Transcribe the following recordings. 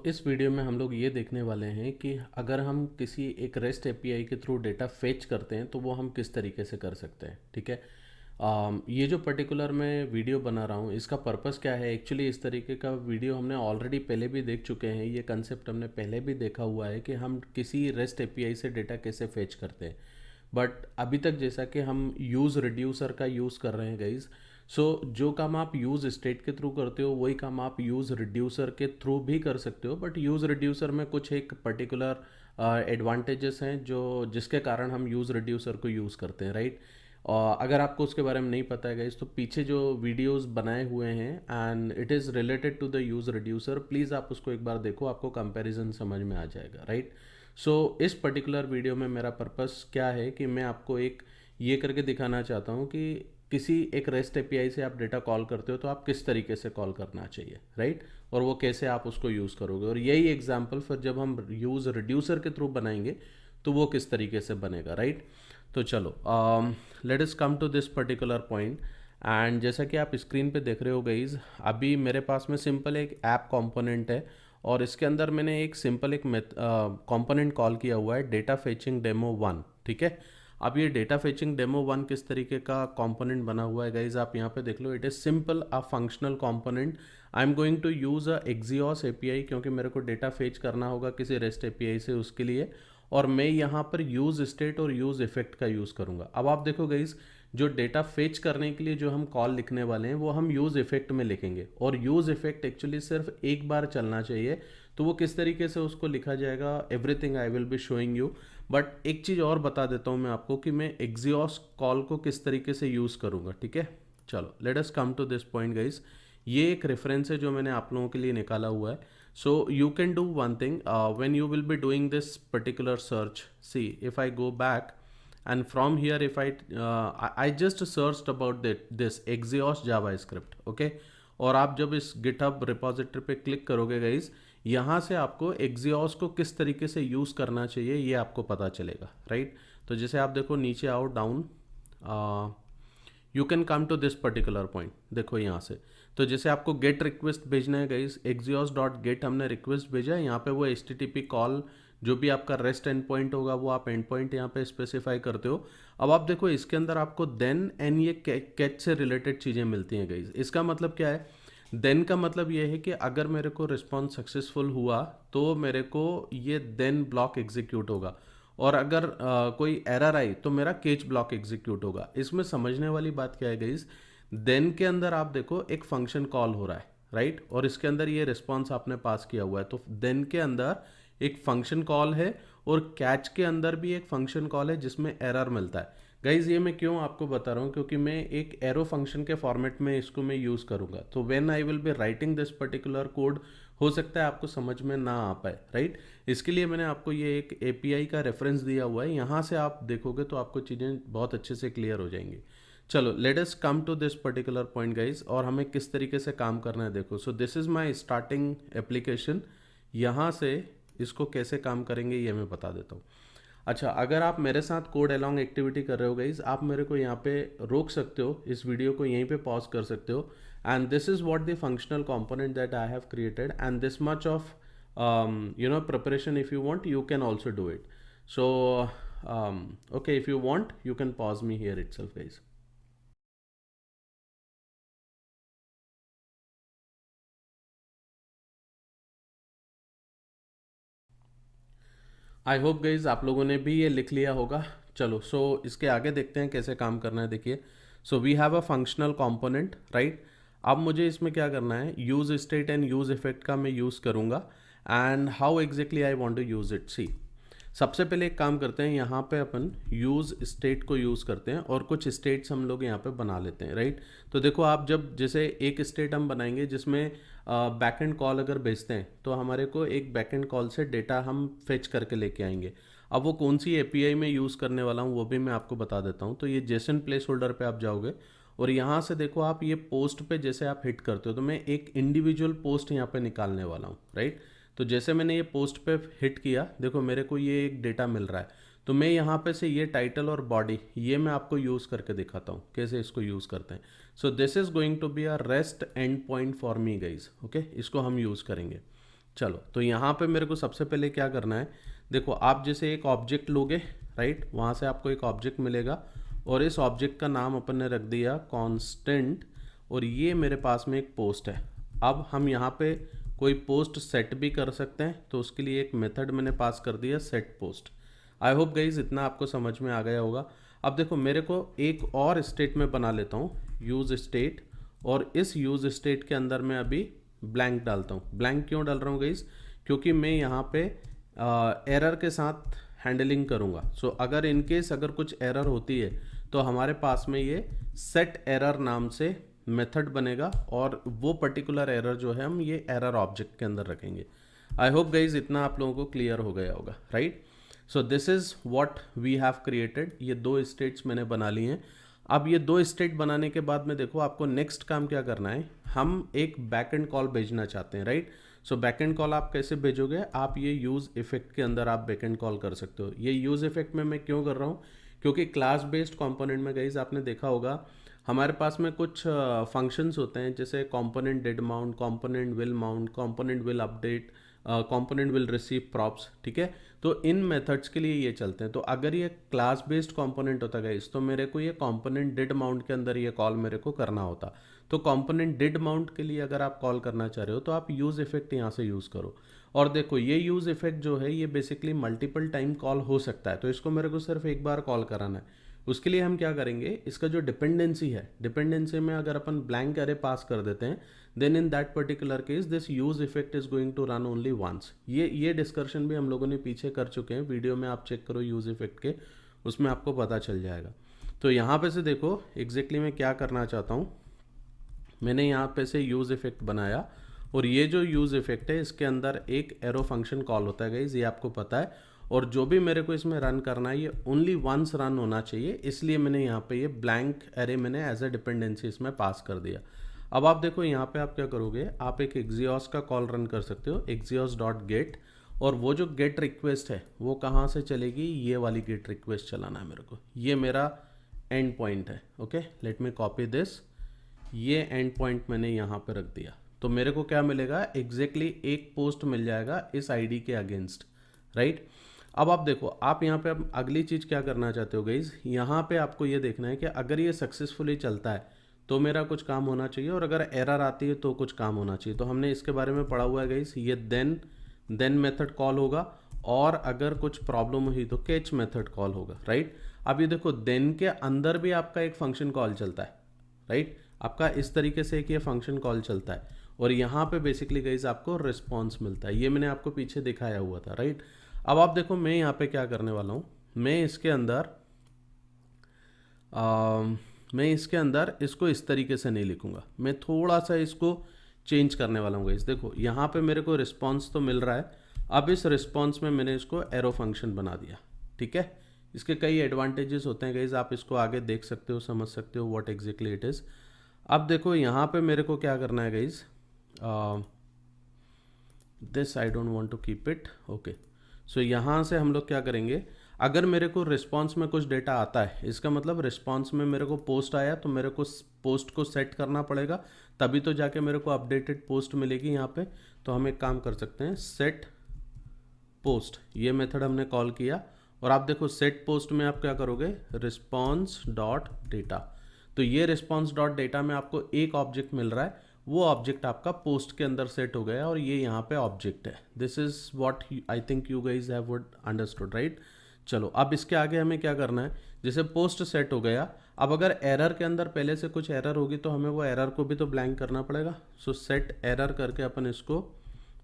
इस वीडियो में हम लोग ये देखने वाले हैं कि अगर हम किसी एक रेस्ट एपीआई के थ्रू डेटा फेच करते हैं तो वो हम किस तरीके से कर सकते हैं। ठीक है। ये जो पर्टिकुलर मैं वीडियो बना रहा हूँ इसका पर्पस क्या है, एक्चुअली इस तरीके का वीडियो हमने ऑलरेडी पहले भी देख चुके हैं। ये कंसेप्ट हमने पहले भी देखा हुआ है कि हम किसी रेस्ट एपीआई से डेटा कैसे फेच करते हैं। बट अभी तक जैसा कि हम यूज़ रिड्यूसर का यूज़ कर रहे हैं गाइज, जो काम आप यूज़ स्टेट के थ्रू करते हो वही काम आप यूज़ रिड्यूसर के थ्रू भी कर सकते हो। बट यूज़ रिड्यूसर में कुछ एक पर्टिकुलर एडवांटेजेस हैं जो जिसके कारण हम यूज़ रिड्यूसर को यूज़ करते हैं, राइट। और अगर आपको उसके बारे में नहीं पता है गाइज तो पीछे जो वीडियोस बनाए हुए हैं and it is related to the use reducer, please आप उसको एक बार देखो, आपको कंपैरिजन समझ में आ जाएगा, राइट। इस पर्टिकुलर वीडियो में मेरा पर्पस क्या है कि मैं आपको एक ये करके दिखाना चाहता हूँ कि किसी एक रेस्ट एपीआई से आप डेटा कॉल करते हो तो आप किस तरीके से कॉल करना चाहिए, राइट। और वो कैसे आप उसको यूज़ करोगे, और यही एग्जांपल फिर जब हम यूज़ रिड्यूसर के थ्रू बनाएंगे तो वो किस तरीके से बनेगा, राइट। तो चलो let us come to this particular point. And जैसा कि आप स्क्रीन पे देख रहे हो गाइज, अभी मेरे पास में सिंपल एक ऐप कंपोनेंट है और इसके अंदर मैंने एक सिंपल एक कंपोनेंट कॉल किया हुआ है डेटा फेचिंग डेमो वन। ठीक है। अब ये डेटा फेचिंग डेमो वन किस तरीके का कंपोनेंट बना हुआ है गाइज, आप यहाँ पे देख लो। It is simple a functional component. I am going to use a Axios API क्योंकि मेरे को डेटा फेच करना होगा किसी रेस्ट एपीआई से, उसके लिए। और मैं यहाँ पर यूज़ स्टेट और यूज़ इफेक्ट का यूज़ करूँगा। अब आप देखो गाइज, जो डेटा फेच करने के लिए जो हम कॉल लिखने वाले हैं वो हम यूज़ इफेक्ट में लिखेंगे, और यूज़ इफेक्ट एक्चुअली सिर्फ एक बार चलना चाहिए। तो वो किस तरीके से उसको लिखा जाएगा, everything I will be showing you. But एक चीज़ और बता देता हूँ मैं आपको कि मैं एक्जियोस कॉल को किस तरीके से यूज़ करूँगा। ठीक है। चलो let us come to this point guys. ये एक रेफरेंस है जो मैंने आप लोगों के लिए निकाला हुआ है। So you can do one thing when you will be doing this particular search. See, if I go back and from here, if I just searched about this Axios JavaScript, okay. और आप जब इस GitHub repository पे click करोगे guys, यहाँ से आपको Axios को किस तरीके से यूज़ करना चाहिए ये आपको पता चलेगा, राइट। तो जैसे आप देखो नीचे आओ down, you can come to this particular point. देखो यहाँ से, तो जैसे आपको गेट रिक्वेस्ट भेजना है गाइस, एक्जियोस डॉट गेट हमने रिक्वेस्ट भेजा है। यहाँ पे वो H T T P call जो भी आपका रेस्ट एंड पॉइंट होगा वो आप एंड पॉइंट यहाँ पे स्पेसिफाई करते हो। अब आप देखो इसके अंदर आपको देन एंड ये कैच से रिलेटेड चीज़ें मिलती हैं गाइस। इसका मतलब क्या है, देन का मतलब ये है कि अगर मेरे को रिस्पॉन्स सक्सेसफुल हुआ तो मेरे को ये देन ब्लॉक एग्जीक्यूट होगा, और अगर कोई एरर आई तो मेरा केच ब्लॉक एग्जीक्यूट होगा। इसमें समझने वाली बात क्या है गाइस, देन के अंदर आप देखो एक फंक्शन कॉल हो रहा है, राइट। और इसके अंदर ये रिस्पॉन्स आपने पास किया हुआ है, तो देन के अंदर एक फंक्शन कॉल है और कैच के अंदर भी एक फंक्शन कॉल है जिसमें एरर मिलता है। गाइज ये मैं क्यों आपको बता रहा हूँ, क्योंकि मैं एक एरो फंक्शन के फॉर्मेट में इसको मैं यूज़ करूँगा। तो when I will be writing this particular code, हो सकता है आपको समझ में ना आ पाए, राइट। इसके लिए मैंने आपको ये एक एपीआई का रेफरेंस दिया हुआ है, यहाँ से आप देखोगे तो आपको चीज़ें बहुत अच्छे से क्लियर हो जाएंगी। चलो let us come to this particular point guys, और हमें किस तरीके से काम करना है देखो। So this is my starting application. यहाँ से इसको कैसे काम करेंगे ये मैं बता देता हूँ। अच्छा, अगर आप मेरे साथ कोड अलोंग एक्टिविटी कर रहे हो गाइज, आप मेरे को यहाँ पे रोक सकते हो, इस वीडियो को यहीं पे पॉज कर सकते हो। And this is what the functional component that I have created, and this much of preparation if you want, you can also do it. So okay, if you want you can pause me here itself guys. I hope guys आप लोगों ने भी ये लिख लिया होगा। चलो इसके आगे देखते हैं कैसे काम करना है। देखिए, we have a functional component, right. अब मुझे इसमें क्या करना है, use state and use effect का मैं यूज़ करूँगा। And how exactly I want to use it, see. सबसे पहले एक काम करते हैं, यहाँ पे अपन यूज़ स्टेट को यूज़ करते हैं और कुछ स्टेट्स हम लोग यहाँ पे बना लेते हैं, राइट। तो देखो आप जब जैसे एक स्टेट हम बनाएंगे जिसमें बैकएंड कॉल अगर भेजते हैं तो हमारे को एक बैकएंड कॉल से डेटा हम फेच करके लेके आएंगे। अब वो कौन सी एपीआई में यूज़ करने वाला हूँ वो भी मैं आपको बता देता हूँ। तो ये जेसन प्लेस होल्डर पे आप जाओगे और यहाँ से देखो आप ये पोस्ट पे जैसे आप हिट करते हो तो मैं एक इंडिविजुअल पोस्ट यहाँ पे निकालने वाला हूँ, राइट। तो जैसे मैंने ये पोस्ट पे हिट किया, देखो मेरे को ये एक डेटा मिल रहा है। तो मैं यहाँ पे से ये टाइटल और बॉडी ये मैं आपको यूज़ करके दिखाता हूँ कैसे इसको यूज़ करते हैं। So this is going to be a rest end point for me guys, okay. इसको हम यूज़ करेंगे। चलो, तो यहाँ पे मेरे को सबसे पहले क्या करना है, देखो आप जैसे एक ऑब्जेक्ट लोगे, राइट, वहाँ से आपको एक ऑब्जेक्ट मिलेगा और इस ऑब्जेक्ट का नाम अपन ने रख दिया कांस्टेंट, और ये मेरे पास में एक पोस्ट है। अब हम यहाँ पे कोई पोस्ट सेट भी कर सकते हैं, तो उसके लिए एक मेथड मैंने पास कर दिया set post. I hope guys इतना आपको समझ में आ गया होगा। अब देखो मेरे को एक और स्टेट में बना लेता हूँ, यूज़ स्टेट, और इस यूज़ स्टेट के अंदर मैं अभी ब्लैंक डालता हूँ। ब्लैंक क्यों डाल रहा हूँ गाइज, क्योंकि मैं यहाँ पे एरर के साथ हैंडलिंग करूँगा। सो अगर इन केस अगर कुछ एरर होती है तो हमारे पास में ये सेट एरर नाम से मेथड बनेगा, और वो पर्टिकुलर एरर जो है हम ये एरर ऑब्जेक्ट के अंदर रखेंगे। आई होप गाइज इतना आप लोगों को क्लियर हो गया होगा, right. So this is what we have created. ये दो स्टेट्स मैंने बना ली हैं। अब ये दो स्टेट बनाने के बाद में देखो आपको नेक्स्ट काम क्या करना है, हम एक बैकएंड कॉल भेजना चाहते हैं, राइट। सो बैकएंड कॉल आप कैसे भेजोगे, आप ये यूज़ इफेक्ट के अंदर आप बैकएंड कॉल कर सकते हो। ये यूज़ इफेक्ट में मैं क्यों कर रहा हूँ, क्योंकि क्लास बेस्ड कंपोनेंट में गाइज आपने देखा होगा हमारे पास में कुछ फंक्शंस होते हैं, जैसे component did mount, component will mount, component will update, component will receive props, ठीक है। तो इन मेथड्स के लिए ये चलते हैं। तो अगर ये क्लास बेस्ड कंपोनेंट होता गाइस, तो मेरे को ये कंपोनेंट डिड माउंट के अंदर ये कॉल मेरे को करना होता। तो कंपोनेंट डिड माउंट के लिए अगर आप कॉल करना चाह रहे हो तो आप यूज़ इफेक्ट यहाँ से यूज़ करो। और देखो ये यूज़ इफेक्ट जो है ये बेसिकली मल्टीपल टाइम कॉल हो सकता है, तो इसको मेरे को सिर्फ एक बार कॉल कराना है। उसके लिए हम क्या करेंगे, इसका जो डिपेंडेंसी है, डिपेंडेंसी में अगर अपन ब्लैंक अरे पास कर देते हैं, then in that particular case this use effect is going to run only once. ये डिस्कशन भी हम लोगों ने पीछे कर चुके हैं, वीडियो में आप चेक करो यूज इफेक्ट के, उसमें आपको पता चल जाएगा। तो यहाँ पे से देखो एग्जैक्टली मैं क्या करना चाहता हूँ, मैंने यहाँ पे से यूज़ इफेक्ट बनाया, और ये जो यूज़ इफेक्ट है इसके अंदर एक एरो फंक्शन कॉल होता है गाइज, ये आपको पता है। और जो भी मेरे को इसमें रन करना है ये ओनली वंस रन होना चाहिए, इसलिए मैंने यहाँ पे ये ब्लैंक एरे मैंने एज अ डिपेंडेंसी इसमें पास कर दिया। अब आप देखो यहाँ पे आप क्या करोगे, आप एक एक्सियोस का कॉल रन कर सकते हो, एक्सियोस डॉट गेट, और वो जो गेट रिक्वेस्ट है वो कहाँ से चलेगी, ये वाली गेट रिक्वेस्ट चलाना है मेरे को, ये मेरा एंड पॉइंट है। Okay, let me copy this, ये एंड पॉइंट मैंने यहाँ पे रख दिया। तो मेरे को क्या मिलेगा, एग्जैक्टली एक पोस्ट मिल जाएगा इस आईडी के अगेंस्ट, राइट। अब आप देखो, आप यहाँ पे अब अगली चीज़ क्या करना चाहते हो गाइज, यहाँ पे आपको ये देखना है कि अगर ये सक्सेसफुली चलता है तो मेरा कुछ काम होना चाहिए, और अगर एरर आती है तो कुछ काम होना चाहिए। तो हमने इसके बारे में पढ़ा हुआ है गाइज, ये देन मेथड कॉल होगा, और अगर कुछ प्रॉब्लम हुई तो कैच मेथड कॉल होगा, राइट। अब ये देखो देन के अंदर भी आपका एक फंक्शन कॉल चलता है, राइट। आपका इस तरीके से एक ये फंक्शन कॉल चलता है, और यहाँ पे बेसिकली गाइज आपको रिस्पॉन्स मिलता है, ये मैंने आपको पीछे दिखाया हुआ था, राइट। अब आप देखो मैं यहाँ पे क्या करने वाला हूँ, मैं इसके अंदर इसको इस तरीके से नहीं लिखूँगा, मैं थोड़ा सा इसको चेंज करने वाला हूँ गाइस। देखो यहाँ पे मेरे को रिस्पॉन्स तो मिल रहा है, अब इस रिस्पॉन्स में मैंने इसको एरो फंक्शन बना दिया, ठीक है। इसके कई एडवांटेजेस होते हैं गाइस, आप इसको आगे देख सकते हो, समझ सकते हो व्हाट एग्जैक्टली इट इज़। अब देखो यहाँ पे मेरे को क्या करना है guys, this I don't want to keep it, okay. So यहाँ से हम लोग क्या करेंगे, अगर मेरे को रिस्पॉन्स में कुछ डेटा आता है, इसका मतलब रिस्पॉन्स में मेरे को पोस्ट आया, तो मेरे को पोस्ट को सेट करना पड़ेगा, तभी तो जाके मेरे को अपडेटेड पोस्ट मिलेगी यहाँ पे। तो हम एक काम कर सकते हैं, सेट पोस्ट, ये मेथड हमने कॉल किया, और आप देखो सेट पोस्ट में आप क्या करोगे, रिस्पॉन्स डॉट डेटा। तो ये रिस्पॉन्स डॉट डेटा में आपको एक ऑब्जेक्ट मिल रहा है, वो ऑब्जेक्ट आपका पोस्ट के अंदर सेट हो गया, और ये यहाँ पे ऑब्जेक्ट है। This is what I think you guys have would understood, right. चलो अब इसके आगे हमें क्या करना है, जैसे पोस्ट सेट हो गया, अब अगर एरर के अंदर पहले से कुछ एरर होगी तो हमें वो एरर को भी तो ब्लैंक करना पड़ेगा। सो सेट एरर करके अपन इसको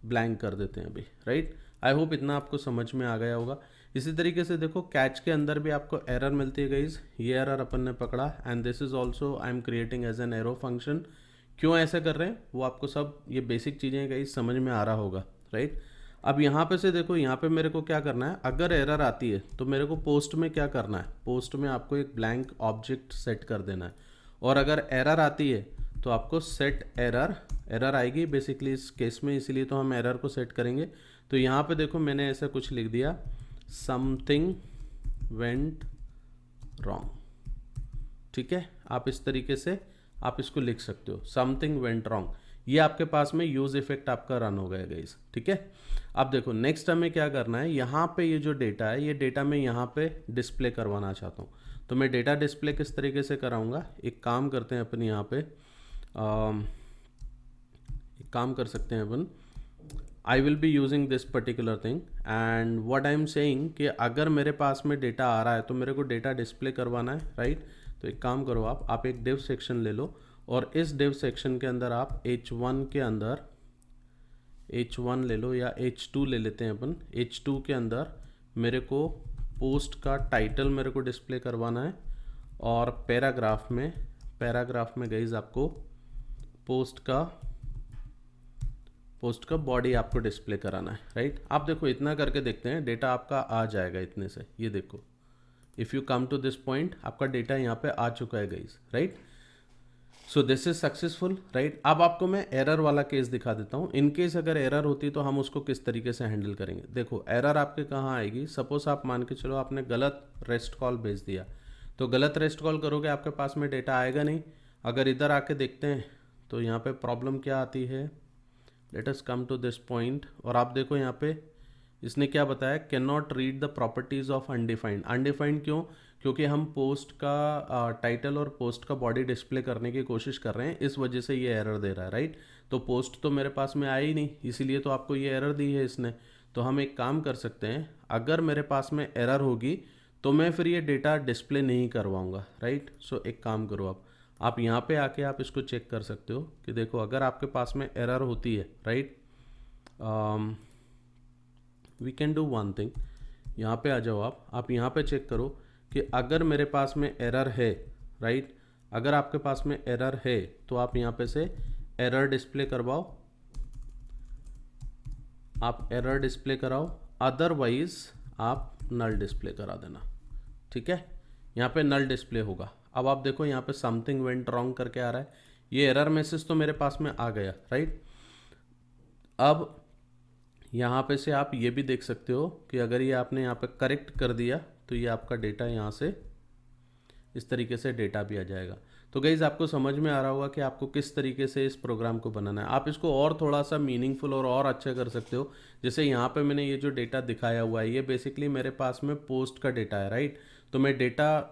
ब्लैंक कर देते हैं अभी, राइट। आई होप इतना आपको समझ में आ गया होगा। इसी तरीके से देखो कैच के अंदर भी आपको एरर मिलती है गाइज, ये एरर अपन ने पकड़ा, and this is also I am creating as an arrow function. क्यों ऐसा कर रहे हैं वो आपको सब ये बेसिक चीज़ें गाइज समझ में आ रहा होगा, राइट। अब यहाँ पे से देखो, यहाँ पे मेरे को क्या करना है, अगर एरर आती है तो मेरे को पोस्ट में क्या करना है, पोस्ट में आपको एक ब्लैंक ऑब्जेक्ट सेट कर देना है, और अगर एरर आती है तो आपको सेट एरर आएगी बेसिकली इस केस में, इसीलिए तो हम एरर को सेट करेंगे। तो यहाँ पे देखो मैंने ऐसा कुछ लिख दिया, समथिंग वेंट रॉन्ग, ठीक है। आप इस तरीके से आप इसको लिख सकते हो, समथिंग वेंट रॉन्ग। ये आपके पास में यूज़ इफेक्ट आपका रन हो गया गाइस, ठीक है। अब देखो नेक्स्ट हमें क्या करना है, यहाँ पे ये जो डेटा है, ये डेटा मैं यहाँ पे डिस्प्ले करवाना चाहता हूँ। तो मैं डेटा डिस्प्ले किस तरीके से कराऊंगा, एक काम करते हैं अपन यहाँ पे, एक काम कर सकते हैं अपन, I will be using this particular thing and what I am saying कि अगर मेरे पास में डेटा आ रहा है तो मेरे को डेटा डिस्प्ले करवाना है, राइट। तो एक काम करो, आप एक डिव सेक्शन ले लो और इस डिव सेक्शन के अंदर आप h1 के अंदर h1 ले लो या h2 ले लेते हैं अपन। h2 के अंदर मेरे को पोस्ट का टाइटल मेरे को डिस्प्ले करवाना है और पैराग्राफ में गाइज आपको पोस्ट का बॉडी आपको डिस्प्ले कराना है, राइट। आप देखो इतना करके देखते हैं, डेटा आपका आ जाएगा इतने से। ये देखो, if you come to this point, आपका डेटा यहाँ पे आ चुका है guys, right. So this is successful, right. अब आपको मैं एरर वाला केस दिखा देता हूँ। इन केस अगर एरर होती तो हम उसको किस तरीके से हैंडल करेंगे। देखो एरर आपके कहाँ आएगी, सपोज आप मान के चलो आपने गलत रेस्ट कॉल भेज दिया, तो गलत रेस्ट कॉल करोगे आपके पास में डेटा आएगा नहीं। अगर इधर आके देखते हैं तो यहाँ पे प्रॉब्लम क्या आती है, let us come to this point, और आप देखो यहाँ पे इसने क्या बताया, can not read the properties of undefined. Undefined क्यों, क्योंकि हम पोस्ट का टाइटल और पोस्ट का बॉडी डिस्प्ले करने की कोशिश कर रहे हैं, इस वजह से ये एरर दे रहा है, राइट। तो पोस्ट तो मेरे पास में आई नहीं, इसीलिए तो आपको ये एरर दी है इसने। तो हम एक काम कर सकते हैं, अगर मेरे पास में एरर होगी तो मैं फिर ये डेटा डिस्प्ले नहीं करवाऊँगा, राइट। सो एक काम करो, आप यहाँ पे आके आप इसको चेक कर सकते हो कि देखो अगर आपके पास में एरर होती है, right, we can do one thing, यहाँ पे आ जाओ आप यहाँ पे चेक करो कि अगर मेरे पास में एरर है, राइट, अगर आपके पास में एरर है तो आप यहाँ पे से एरर डिस्प्ले करवाओ, आप एरर डिस्प्ले कराओ, अदरवाइज आप नल डिस्प्ले करा देना, ठीक है। यहाँ पे नल डिस्प्ले होगा। अब आप देखो यहाँ पे समथिंग वेंट रॉन्ग करके आ रहा है, ये एरर मैसेज तो मेरे पास में आ गया, राइट। अब यहाँ पे से आप ये भी देख सकते हो कि अगर ये आपने यहाँ पे करेक्ट कर दिया तो ये आपका डेटा यहाँ से इस तरीके से डेटा भी आ जाएगा। तो गाइज़ आपको समझ में आ रहा होगा कि आपको किस तरीके से इस प्रोग्राम को बनाना है। आप इसको और थोड़ा सा मीनिंगफुल और अच्छा कर सकते हो। जैसे यहाँ पे मैंने ये जो डेटा दिखाया हुआ है, ये बेसिकली मेरे पास में पोस्ट का डेटा है, राइट। तो मैं डेटा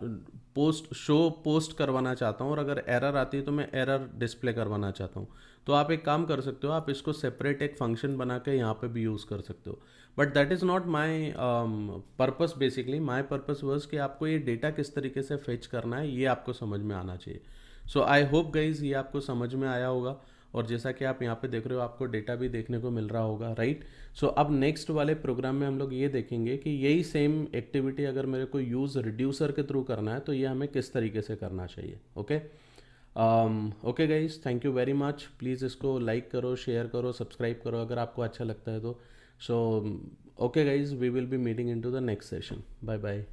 पोस्ट करवाना चाहता हूँ और अगर एरर आती है तो मैं एरर डिस्प्ले करवाना चाहता हूँ। तो आप एक काम कर सकते हो, आप इसको सेपरेट एक फंक्शन बना के यहाँ पे भी यूज़ कर सकते हो। But that is not my purpose. Basically my purpose was कि आपको ये डेटा किस तरीके से फेच करना है, ये आपको समझ में आना चाहिए। सो आई होप गाइज ये आपको समझ में आया होगा। और जैसा कि आप यहाँ पे देख रहे हो, आपको डेटा भी देखने को मिल रहा होगा, राइट। सो अब नेक्स्ट वाले प्रोग्राम में हम लोग ये देखेंगे कि यही सेम एक्टिविटी अगर मेरे को यूज़ रिड्यूसर के थ्रू करना है तो ये हमें किस तरीके से करना चाहिए। Okay okay guys, thank you very much. Please इसको लाइक करो, शेयर करो, सब्सक्राइब करो अगर आपको अच्छा लगता है तो। So okay guys, we will be meeting in to the next session. Bye bye.